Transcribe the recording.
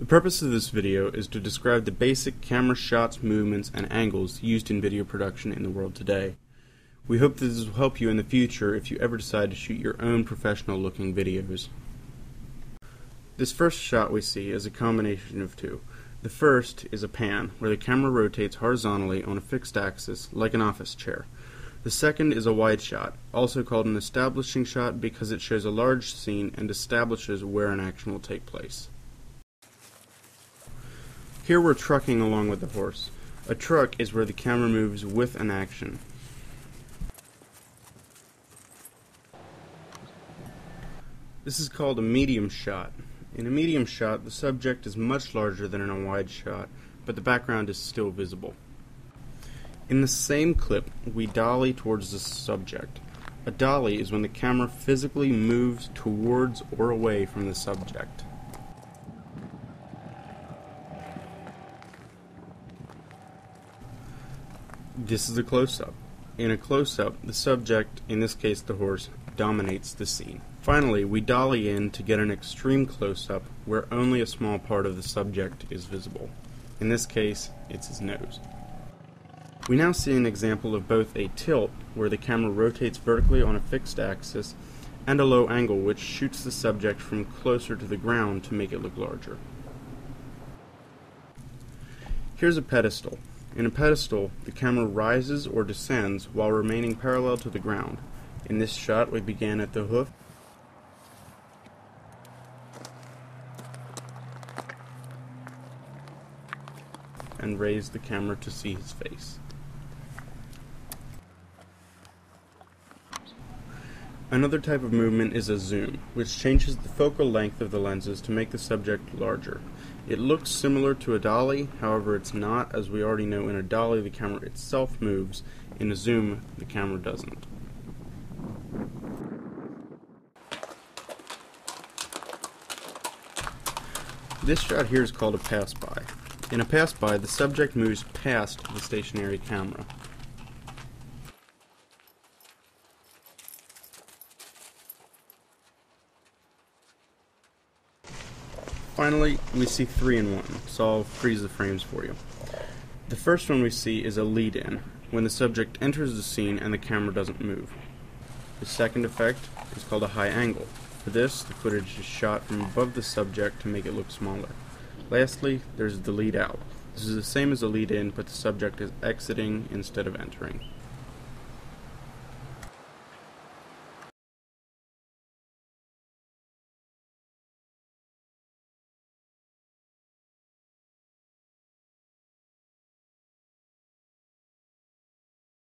The purpose of this video is to describe the basic camera shots, movements, and angles used in video production in the world today. We hope that this will help you in the future if you ever decide to shoot your own professional-looking videos. This first shot we see is a combination of two. The first is a pan, where the camera rotates horizontally on a fixed axis like an office chair. The second is a wide shot, also called an establishing shot because it shows a large scene and establishes where an action will take place. Here we're trucking along with the horse. A truck is where the camera moves with an action. This is called a medium shot. In a medium shot, the subject is much larger than in a wide shot, but the background is still visible. In the same clip, we dolly towards the subject. A dolly is when the camera physically moves towards or away from the subject. This is a close-up. In a close-up, the subject, in this case the horse, dominates the scene. Finally, we dolly in to get an extreme close-up where only a small part of the subject is visible. In this case, it's his nose. We now see an example of both a tilt, where the camera rotates vertically on a fixed axis, and a low angle, which shoots the subject from closer to the ground to make it look larger. Here's a pedestal. In a pedestal, the camera rises or descends while remaining parallel to the ground. In this shot, we began at the hoof, and raised the camera to see his face. Another type of movement is a zoom, which changes the focal length of the lenses to make the subject larger. It looks similar to a dolly, however it's not, as we already know in a dolly the camera itself moves, in a zoom the camera doesn't. This shot here is called a pass-by. In a pass-by, the subject moves past the stationary camera. Finally, we see 3 in 1, so I'll freeze the frames for you. The first one we see is a lead-in, when the subject enters the scene and the camera doesn't move. The second effect is called a high angle. For this, the footage is shot from above the subject to make it look smaller. Lastly, there's the lead-out. This is the same as a lead-in, but the subject is exiting instead of entering.